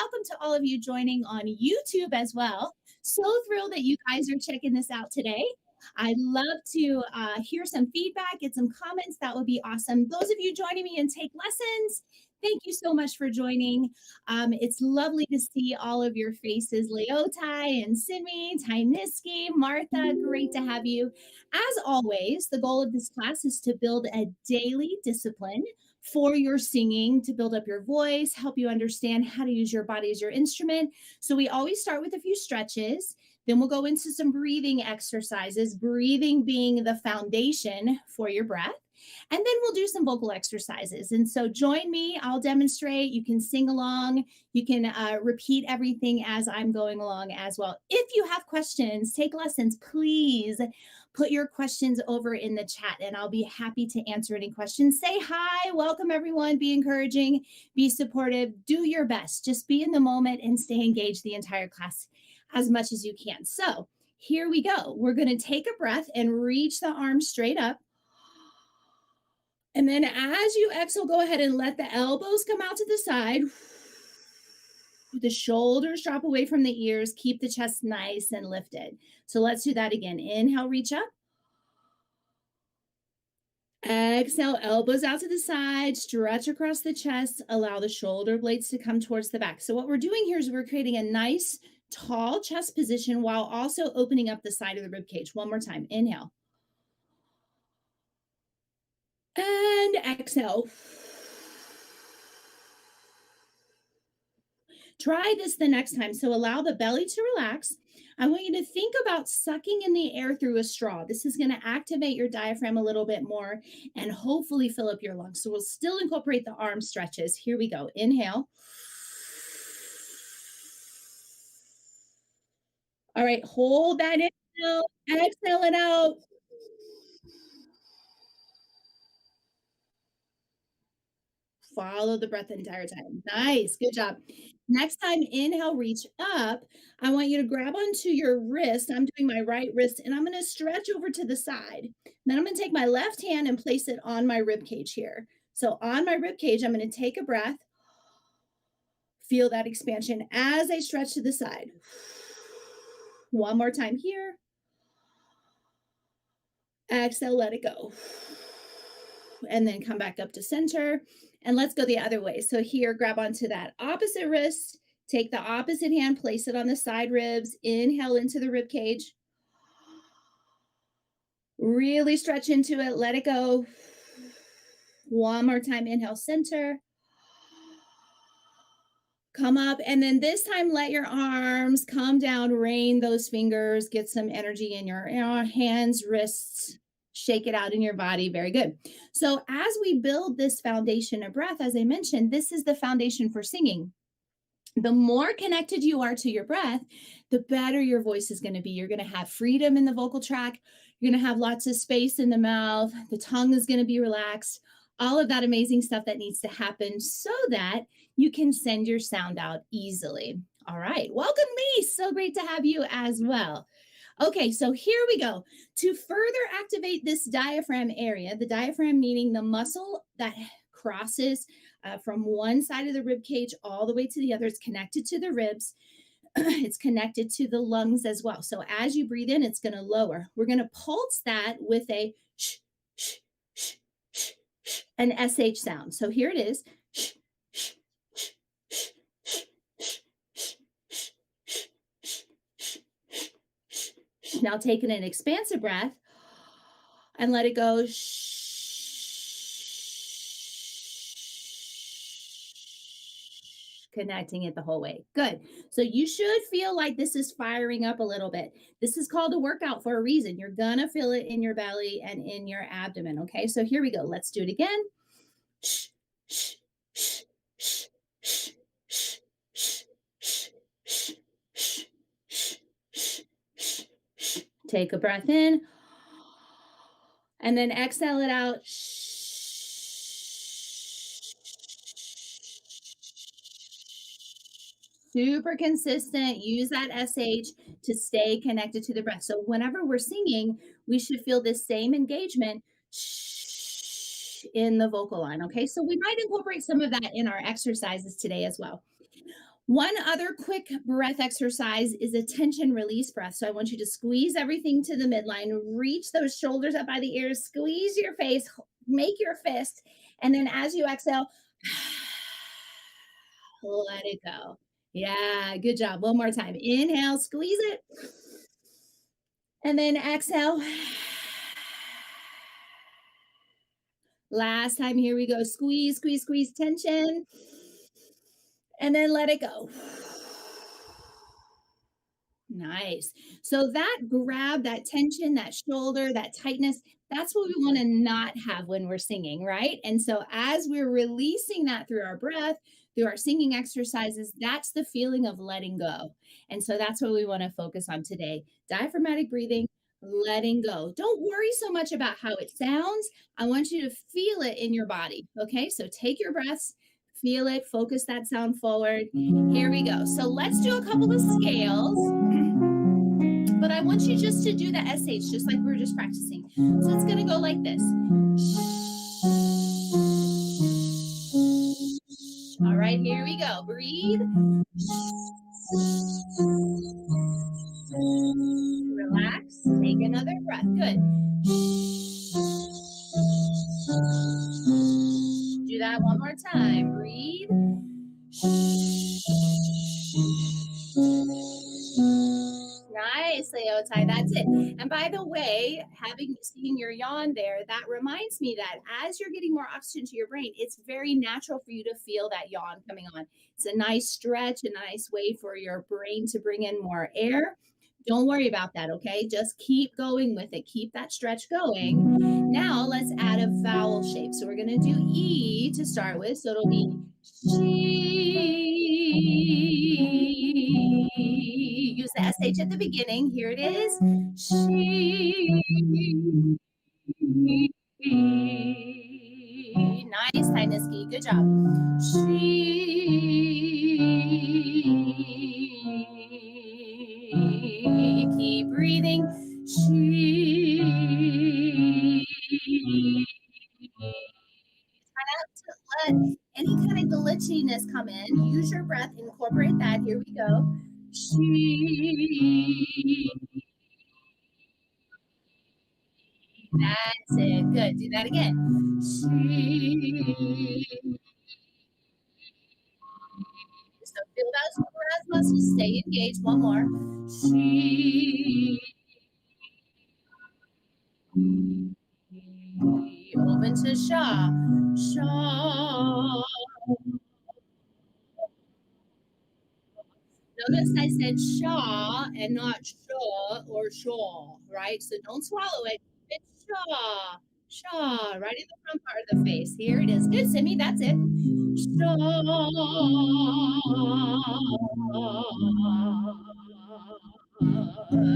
welcome to all of you joining on YouTube as well. So thrilled that you guys are checking this out today. I'd love to hear some feedback, get some comments. That would be awesome. Those of you joining me in Take Lessons, thank you so much for joining. It's lovely to see all of your faces. Leotai and Simi, Tyniski, Martha, great to have you. As always, the goal of this class is to build a daily discipline for your singing, to build up your voice, help you understand how to use your body as your instrument. So we always start with a few stretches. Then we'll go into some breathing exercises, breathing being the foundation for your breath. And then we'll do some vocal exercises. And so join me, I'll demonstrate. You can sing along. You can repeat everything as I'm going along as well. If you have questions, take lessons, please put your questions over in the chat and I'll be happy to answer any questions. Say hi, welcome everyone, be encouraging, be supportive, do your best. Just be in the moment and stay engaged the entire class as much as you can. So here we go. We're going to take a breath and reach the arms straight up. And then as you exhale, go ahead and let the elbows come out to the side. The shoulders drop away from the ears. Keep the chest nice and lifted. So let's do that again. Inhale, reach up. Exhale, elbows out to the side, stretch across the chest, allow the shoulder blades to come towards the back. So what we're doing here is we're creating a nice tall chest position while also opening up the side of the rib cage. One more time. Inhale. And exhale. Try this the next time. So allow the belly to relax. I want you to think about sucking in the air through a straw. This is going to activate your diaphragm a little bit more and hopefully fill up your lungs. So we'll still incorporate the arm stretches. Here we go. Inhale. All right, hold that inhale, exhale it out. Follow the breath the entire time. Nice, good job. Next time, inhale, reach up. I want you to grab onto your wrist. I'm doing my right wrist, and I'm going to stretch over to the side. Then I'm going to take my left hand and place it on my rib cage here. So on my rib cage, I'm going to take a breath. Feel that expansion as I stretch to the side. One more time here. Exhale, let it go. And then come back up to center. And let's go the other way. So here, grab onto that opposite wrist. Take the opposite hand, place it on the side ribs. Inhale into the rib cage. Really stretch into it. Let it go. One more time. Inhale, center. Come up. And then this time, let your arms come down. Rain those fingers. Get some energy in your hands, wrists. Shake it out in your body. Very good. So as we build this foundation of breath, as I mentioned, this is the foundation for singing. The more connected you are to your breath, the better your voice is going to be. You're going to have freedom in the vocal tract. You're going to have lots of space in the mouth. The tongue is going to be relaxed. All of that amazing stuff that needs to happen so that you can send your sound out easily. All right. Welcome me. So great to have you as well. Okay, so here we go. To further activate this diaphragm area, the diaphragm meaning the muscle that crosses from one side of the rib cage all the way to the other. It's connected to the ribs. It's connected to the lungs as well. So as you breathe in, it's going to lower. We're going to pulse that with a sh, sh, sh, sh, sh, an SH sound. So here it is. Sh, sh, sh, sh, sh, sh, sh, sh, sh, sh. Now take in an expansive breath and let it go. Connecting it the whole way. Good. So you should feel like this is firing up a little bit. This is called a workout for a reason. You're going to feel it in your belly and in your abdomen. Okay. So here we go. Let's do it again. Take a breath in and then exhale it out. Super consistent. Use that SH to stay connected to the breath. So whenever we're singing, we should feel this same engagement in the vocal line. Okay. So we might incorporate some of that in our exercises today as well. One other quick breath exercise is a tension release breath. So I want you to squeeze everything to the midline, reach those shoulders up by the ears, squeeze your face, make your fist, and then as you exhale, let it go. Yeah, good job. One more time. Inhale, squeeze it, and then exhale. Last time, here we go. Squeeze, squeeze, squeeze, tension, and then let it go. Nice. So that grab, that tension, that shoulder, that tightness, that's what we want to not have when we're singing, right? And so as we're releasing that through our breath, through our singing exercises, that's the feeling of letting go. And so that's what we want to focus on today. Diaphragmatic breathing, letting go. Don't worry so much about how it sounds. I want you to feel it in your body. Okay. So take your breaths, feel it, focus that sound forward. Here we go. So let's do a couple of scales, but I want you just to do the SH, just like we were just practicing. So it's going to go like this. All right, here we go. Breathe. Relax. Take another breath. Good. Do that one more time. Breathe. Nice, Leotai. That's it. And by the way, seeing your yawn there, that reminds me that as you're getting more oxygen to your brain, it's very natural for you to feel that yawn coming on. It's a nice stretch, a nice way for your brain to bring in more air. Don't worry about that, okay? Just keep going with it. Keep that stretch going. Now let's add a vowel shape. So we're going to do E to start with. So it'll be she. Use the SH at the beginning. Here it is. She. Nice, Tyniski. Good job. She. Keep breathing. She. Try not to let any kind of glitchiness come in. Use your breath. Incorporate that. Here we go. She. That's it. Good. Do that again. She. So feel those breath muscles. Stay engaged. One more. She. Open to Sha. Sha. Notice I said Sha and not Sha or Shaw, right? So don't swallow it. It's Sha. Sha, right in the front part of the face. Here it is. Good, Simi. That's it. Sha.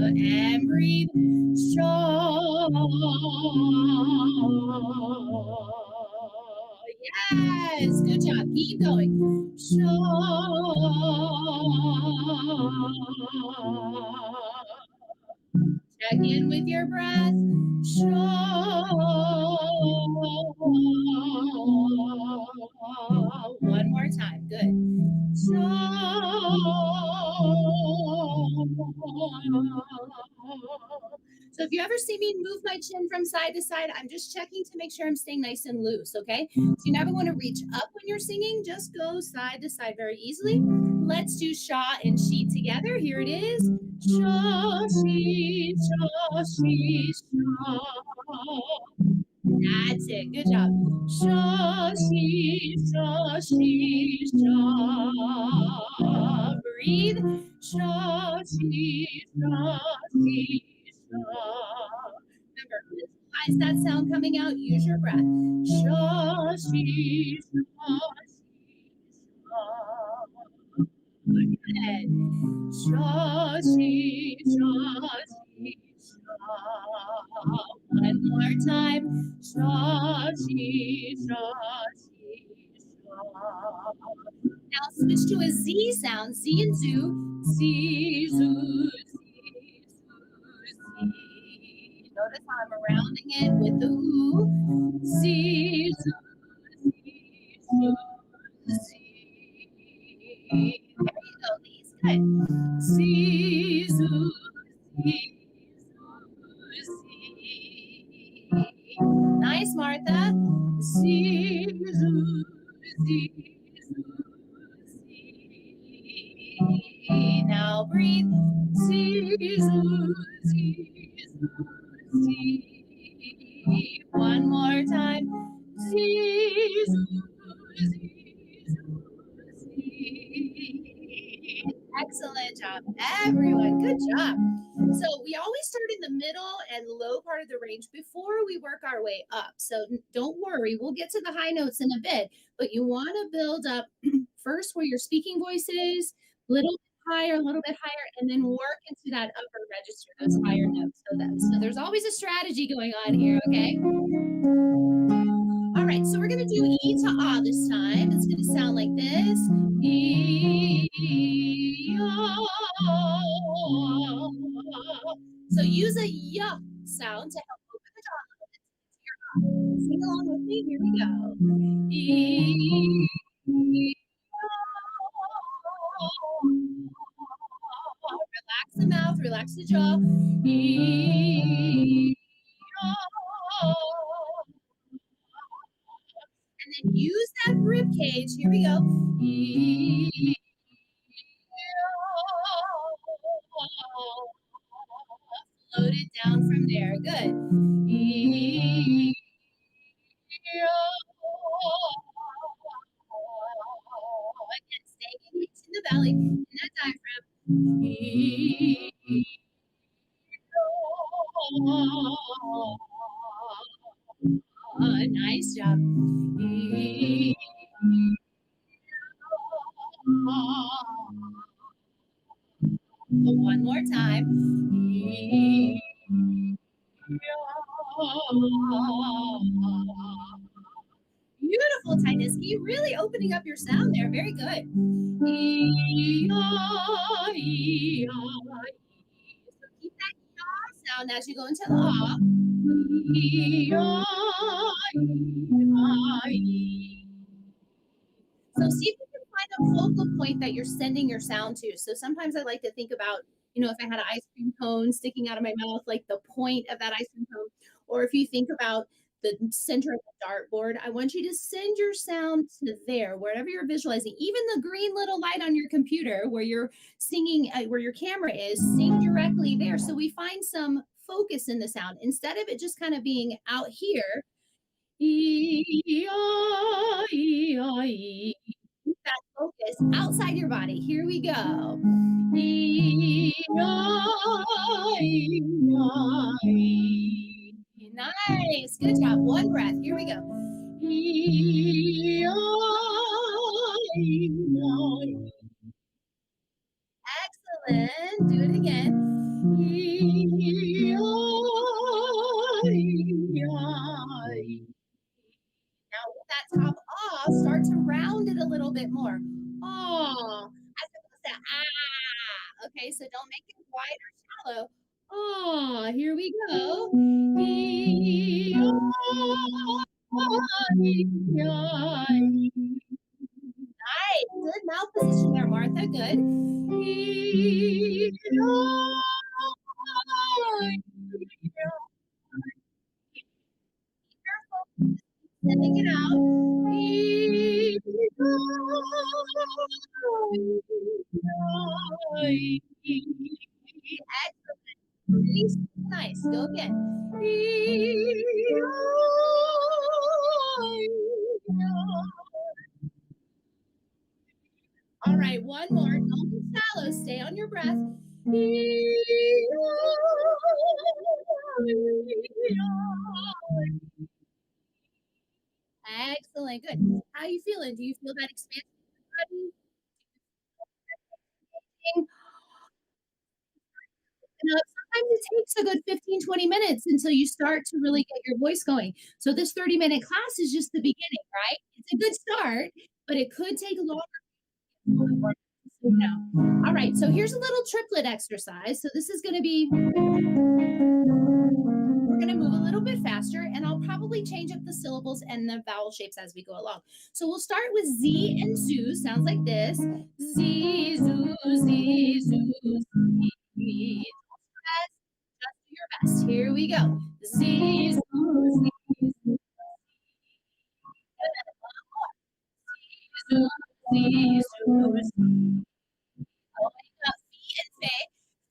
And breathe. Sha. Yes, good job. Keep going. Check in with your breath. One more time. Good. So if you ever see me move my chin from side to side, I'm just checking to make sure I'm staying nice and loose, okay? So you never want to reach up when you're singing, just go side to side very easily. Let's do Sha and She together. Here it is. Sha, she, sha, she, sha. That's it. Good job. Sha, she, sha, she, sha. Breathe. Sha, she, sha, she, sha. Remember, visualize that sound coming out. Use your breath. Sha, she, sha, sha. Good. Sha, she, sha, she, sha. One more time. Sha, she, sha, she, sha. Now switch to a Z sound. Z and Zoo. Z, Zoo, Z, Zoo, Z. Notice how I'm rounding it with the oo. Z, Zoo, Z, Zoo, Z. Good. See, zoo, see, see. Nice, Martha. See, zoo, see, see. Now breathe. See, zoo, see, see. One more time. See, zoo, see, see. Excellent job, everyone. Good job. So we always start in the middle and low part of the range before we work our way up. So don't worry, we'll get to the high notes in a bit, but you want to build up first where your speaking voice is, little bit higher, a little bit higher, and then work into that upper register, those higher notes. So there's always a strategy going on here, okay? All right, so we're going to do E to Ah this time. It's going to sound like this. E, ah. So use a Y sound to help open the jaw a little bit. Sing along with me. Here we go. E, ah. Relax the mouth, relax the jaw. E, ah. And then use that rib cage. Here we go. Float it down from there. Good. Again, stay engaged in the belly, in that diaphragm. Nice job. One more time. Beautiful, Tyniski. Really opening up your sound there. Very good. So keep that yaw sound as you go into the ah. So see if you can find a focal point that you're sending your sound to. So sometimes I like to think about, if I had an ice cream cone sticking out of my mouth, like the point of that ice cream cone, or if you think about the center of the dartboard, I want you to send your sound to there, wherever you're visualizing. Even the green little light on your computer where you're singing, where your camera is, sing directly there. So we find some focus in the sound instead of it just kind of being out here. Keep that focus outside your body. Here we go. Nice. Good job. One breath. Here we go. Excellent. Do it again. Now with that top ah, start to round it a little bit more. Oh, as opposed to ah. Okay, so don't make it wide or shallow. Oh, here we go. Nice. Good mouth position there, Martha. Good. Sending it out. Excellent. Release. Nice. Go again. All right, one more. Don't be shallow. Stay on your breath. Excellent. Good. How are you feeling? Do you feel that expansion in your body? Sometimes it takes a good 15, 20 minutes until you start to really get your voice going. So this 30-minute class is just the beginning, right? It's a good start, but it could take longer. All right, so here's a little triplet exercise. So this is going to be, we're going to move a little bit faster, and I'll probably change up the syllables and the vowel shapes as we go along. So we'll start with Z and zoo. Sounds like this. Z, zoo, Z,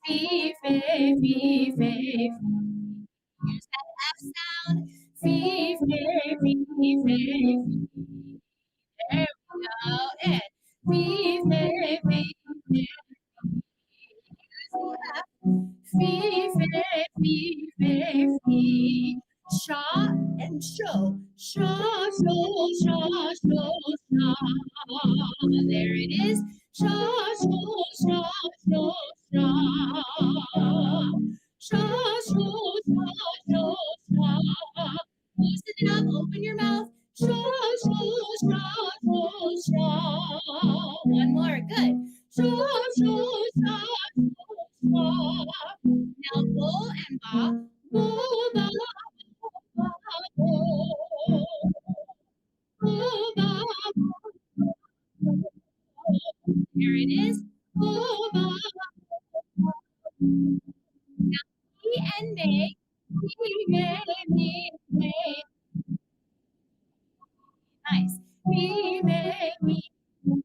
Fee, fe, fee, fe, fee. Here's that F sound. Fee, fe, fee, fe, fee. There we go. And fee, fe, fee, fe. Here's the F. Fee, fe, fee, fe, fee. Shaw and show. Shaw, show, shaw, show, shaw. There it is. Shaw, show, shaw, show, shaw. Shaw, show, shaw, show, shaw. Loosen it up. Open your mouth. Shaw, show, shaw, show, shaw. One more. Good. Shaw, show, shaw, show, shaw. Now bo and ba. Bo, ba, ba, bo. Bo, ba, there it is. Bo, ba. Now me and may. Me, may, me, may. Nice. Me, may, me, me.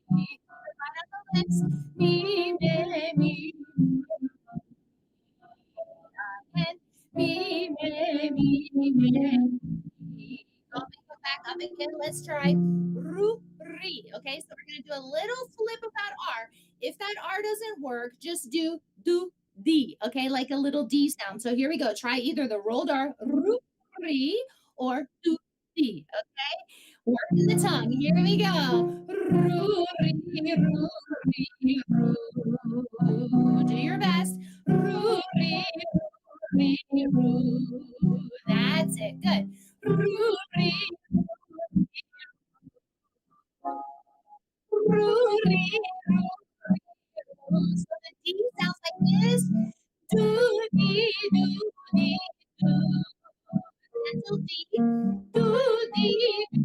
Right on the lips. Me, may, me. And me, may, me, may. Go back up again. Let's try ru, ri. Okay, so we're gonna do a little flip of that R. If that R doesn't work, just do D. Okay, like a little D sound. So here we go. Try either the rolled R, ru, ri, or do D. Okay, working the tongue. Here we go. Ru, ri, ru, ri, ru. Do your best. Ru, ri, ru, ri, ru. That's it. Good. Ru, ri, ru, ri, ru. So the D sounds like this. Do, dee, do, dee, do. Pencil D. Do, dee, do,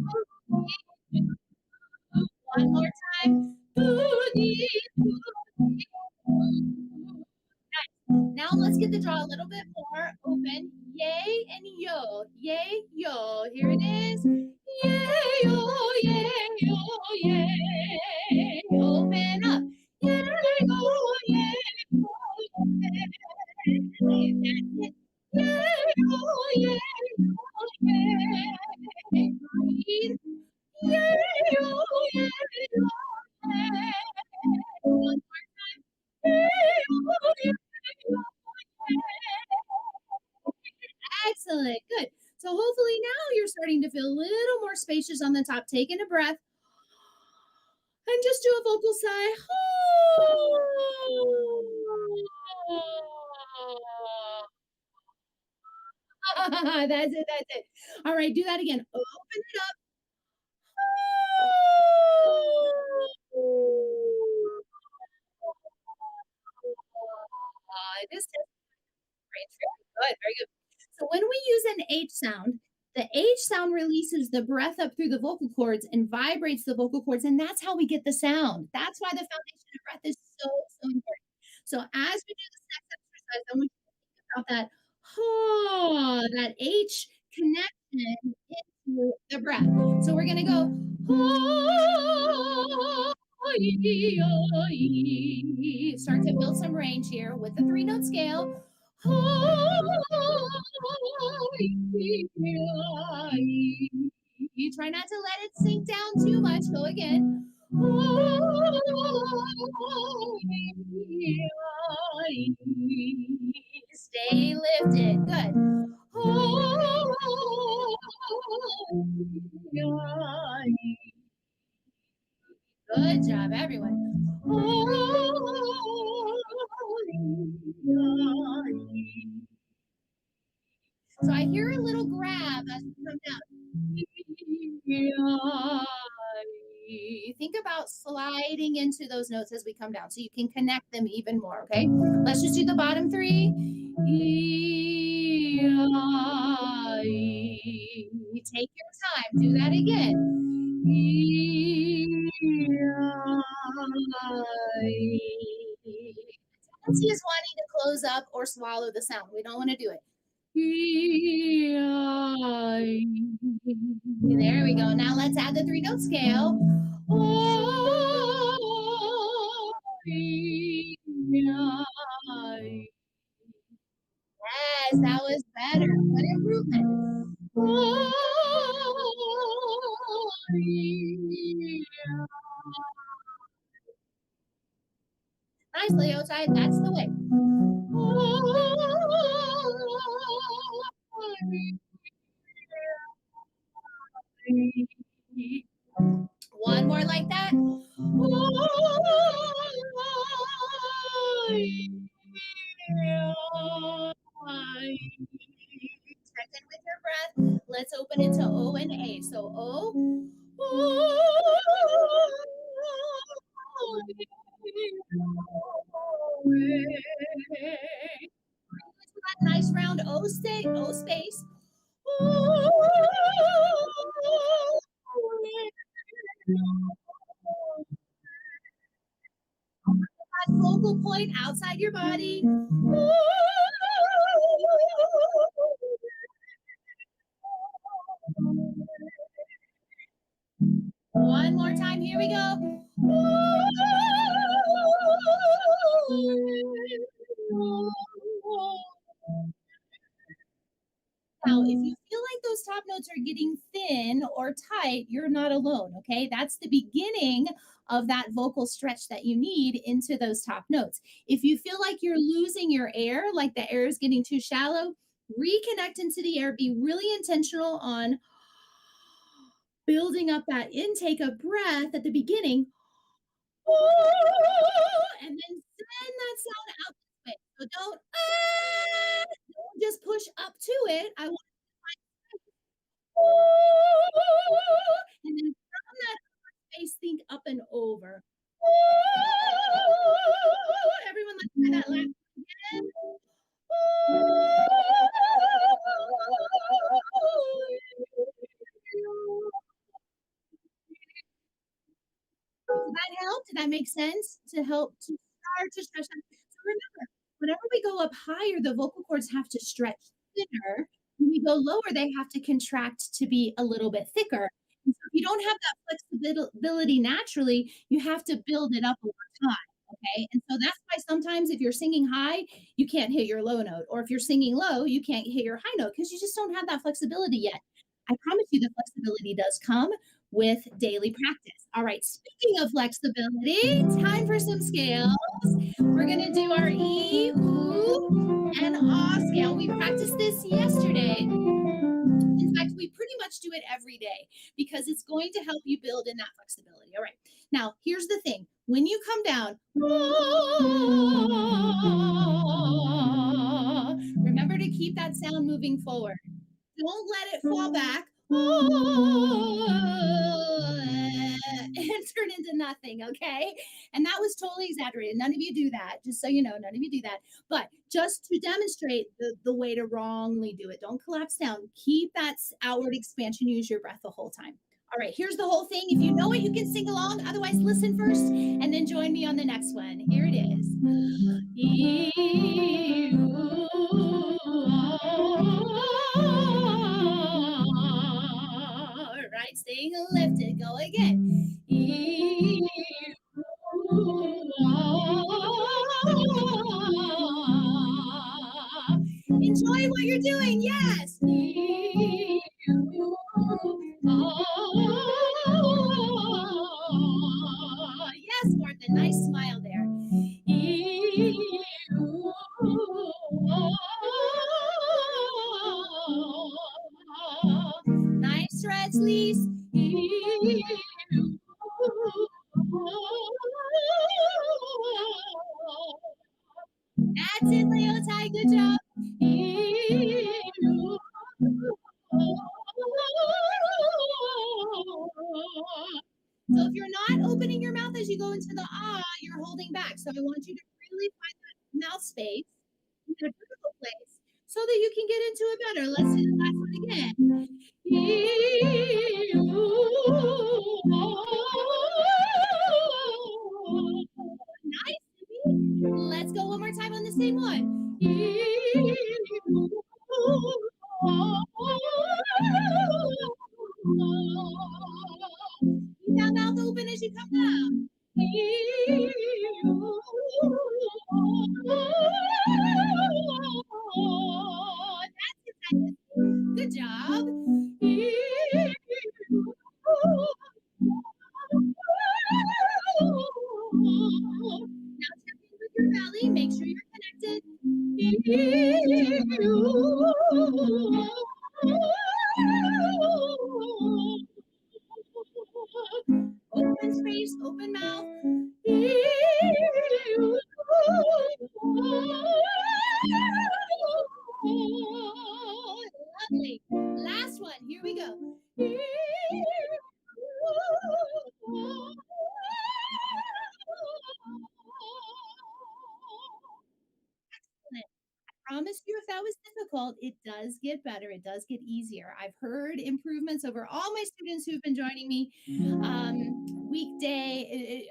dee, do. One more time. Do, dee, do, dee, do. Nice. Now let's get the jaw a little bit more open. Yay and yo. Yay, yo. Here it is. Yay, yo, yay, yo, yay. Open up. Yay, yo, yay, yo, yay. That's it. Yay, yo, yay, yo, yay. Breathe. Yay, yo, yay, yo, yay. One more time. Yay, yo, yay, yo, yay. Excellent. Good. So hopefully now you're starting to feel a little more spacious on the top. Taking a breath and just do a vocal sigh. That's it. That's it. All right. Do that again. Open it up. This is great. Very good. Very good. So when we use an H sound, the H sound releases the breath up through the vocal cords and vibrates the vocal cords, and that's how we get the sound. That's why the foundation of breath is so important. So as we do this next exercise, I want you to think about that ha, that H connection into the breath. So we're gonna go ha, start to build some range here with the 3-note scale. You try not to let it sink down too much. Go again. Stay lifted. Good. Good job, everyone. So I hear a little grab as we come down. Think about sliding into those notes as we come down so you can connect them even more, okay? Let's just do the bottom 3. Take your time. Do that again. The tendency is wanting to close up or swallow the sound. We don't want to do it. There we go. Now let's add the 3-note scale. Yes, that was better. Good improvement. Oh, yeah. Nice, Leo. That's the way. One more like that. Check in with your breath. Let's open it to O and A. So O. That nice round O space. That focal point outside your body. One more time. Here we go. Now, if you feel like those top notes are getting thin or tight, you're not alone, okay? That's the beginning of that vocal stretch that you need into those top notes. If you feel like you're losing your air, like the air is getting too shallow, reconnect into the air. Be really intentional on building up that intake of breath at the beginning. And then send that sound out this way. So don't just push up to it. I want and then from that space, think up and over. Everyone, let's try that last again. Did that help? Did that make sense? To help to start to stretch that. So remember, whenever we go up higher, the vocal cords have to stretch thinner. When we go lower, they have to contract to be a little bit thicker. And so if you don't have that flexibility naturally, you have to build it up over time. Okay. And so that's why sometimes if you're singing high, you can't hit your low note. Or if you're singing low, you can't hit your high note because you just don't have that flexibility yet. I promise you the flexibility does come with daily practice. All right, speaking of flexibility, time for some scales. We're going to do our E, ooh, and ah scale. We practiced this yesterday. In fact, we pretty much do it every day because it's going to help you build in that flexibility. All right. Now, here's the thing. When you come down, remember to keep that sound moving forward. Don't let it fall back and turn into nothing, okay? And that was totally exaggerated. None of you do that, just so you know, none of you do that. But just to demonstrate the way to wrongly do it, don't collapse down. Keep that outward expansion. Use your breath the whole time. All right, here's the whole thing. If you know it, you can sing along. Otherwise, listen first and then join me on the next one. Here it is. Right, staying lifted. Go again. Enjoy what you're doing. Yes. Yes, Martha. Nice smile there. Nice stretch, Lise. That's it, Leotai. Good job. So if you're not opening your mouth as you go into the ah, you're holding back. So I want you to really find that mouth space in a vertical place so that you can get into it better. Let's do the last one again. Nice. Let's go one more time on the same one. Keep that mouth open as you come down. gently. Make sure you're connected. Open space, open mouth. Lovely. Last one. Here we go. Excellent. Promise you, if that was difficult, it does get better. It does get easier. I've heard improvements over all my students who've been joining me weekday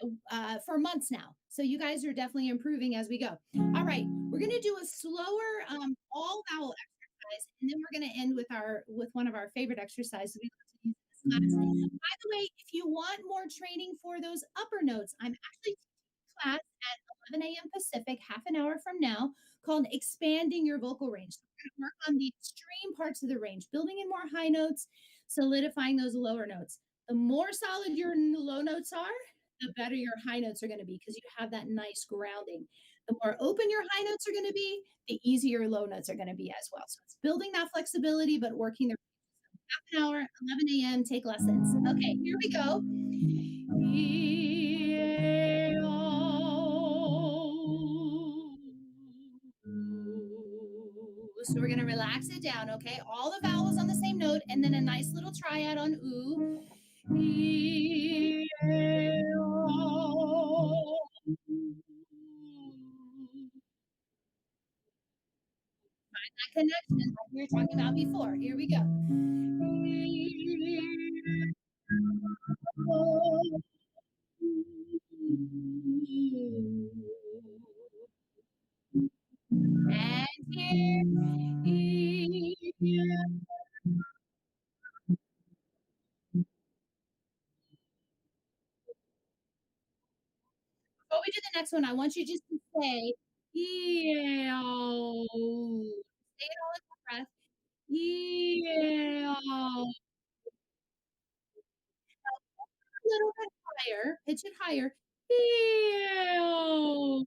for months now. So you guys are definitely improving as we go. All right, we're going to do a slower all vowel exercise, and then we're going to end with one of our favorite exercises we love to use in this class. By the way, if you want more training for those upper notes, I'm actually teaching a class at 11 a.m. Pacific, half an hour from now, called Expanding Your Vocal Range. So we're going to work on the extreme parts of the range, building in more high notes, solidifying those lower notes. The more solid your low notes are, the better your high notes are going to be because you have that nice grounding. The more open your high notes are going to be, the easier your low notes are going to be as well. So it's building that flexibility, but working the half an hour, 11 a.m., take lessons. Okay, here we go. So we're going to relax it down, okay? All the vowels on the same note, and then a nice little triad on ooh. Find that connection like we were talking about before. Here we go. And here. Before we do the next one, I want you just to say, yeah. Say it all in one breath. Yeah. A little bit higher. Pitch it higher. Yeah.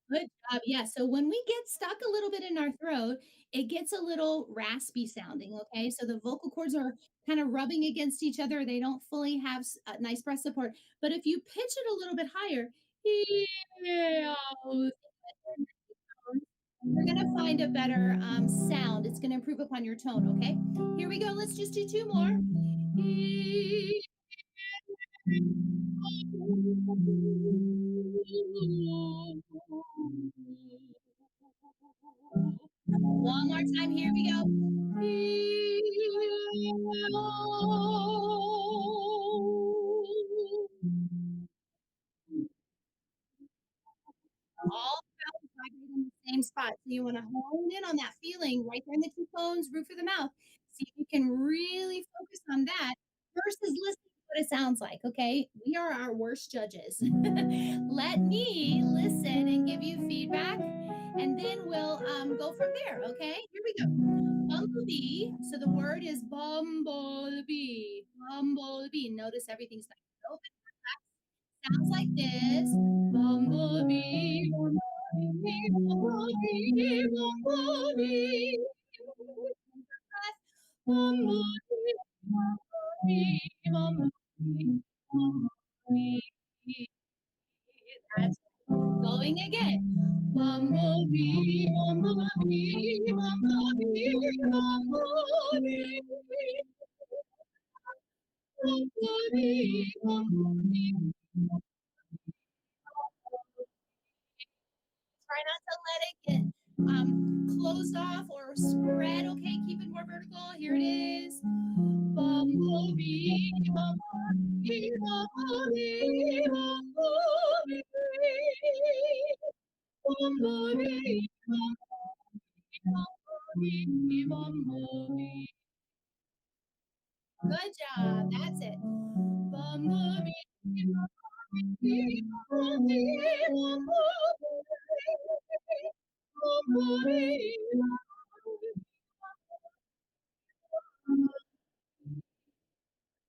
Good job. Yeah. So when we get stuck a little bit in our throat, it gets a little raspy sounding. Okay. So the vocal cords are kind of rubbing against each other. They don't fully have nice breath support. But if you pitch it a little bit higher, yeah, you're going to find a better sound. It's going to improve upon your tone. Okay. Here we go. Let's just do two more. One more time. Here we go. All vowels vibrate in the same spot. So you want to hone in on that feeling right there in the cheekbones, roof of the mouth. See if you can really focus on that versus listening to what it sounds like. Okay. We are our worst judges. Let me listen and give you feedback, and then we'll go from there. Okay. Here we go. Bumblebee. So the word is bumblebee. Bumblebee. Notice everything's nice and open. Sounds like this. Bumblebee, bumblebee, bumblebee, bumblebee. Bumblebee, bumblebee, bumblebee, bumblebee. That's going again. Bumblebee, bumblebee, bumblebee, bumblebee. Bumblebee, bumblebee. Try not to let it get closed off or spread. Okay, keep it more vertical. Here it is. Bumblebee, bumblebee, bumblebee, bumblebee, bumblebee, bumblebee, bumblebee. Good job. That's it. Bumblebee, bumblebee, bumblebee, bumblebee, bumblebee.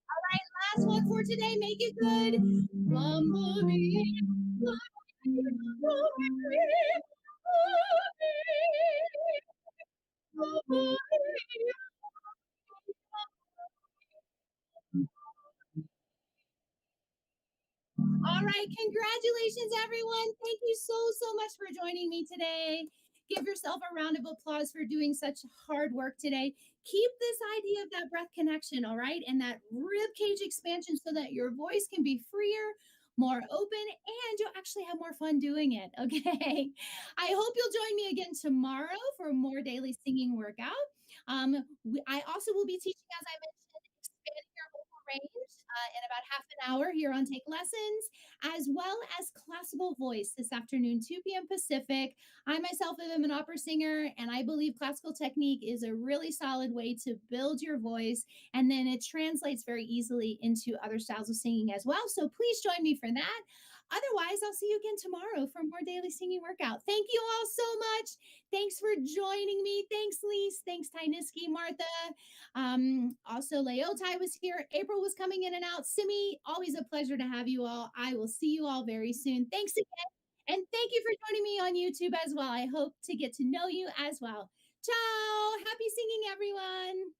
All right, last one for today. Make it good. Bumblebee, bumblebee, bumblebee, bumblebee. All right, congratulations, everyone. Thank you so much for joining me today. Give yourself a round of applause for doing such hard work today. Keep this idea of that breath connection, all right, and that rib cage expansion so that your voice can be freer, more open, and you'll actually have more fun doing it. Okay. I hope you'll join me again tomorrow for more daily singing workout. I also will be teaching, as I mentioned, expanding your vocal range in about half an hour here on Take Lessons, as well as classical voice this afternoon, 2 p.m. Pacific. I myself am an opera singer, and I believe classical technique is a really solid way to build your voice, and then it translates very easily into other styles of singing as well. So please join me for that. Otherwise, I'll see you again tomorrow for more daily singing workout. Thank you all so much. Thanks for joining me. Thanks, Lise. Thanks, Tyniski, Martha. Also, Leotai was here. April was coming in and out. Simi, always a pleasure to have you all. I will see you all very soon. Thanks again. And thank you for joining me on YouTube as well. I hope to get to know you as well. Ciao. Happy singing, everyone.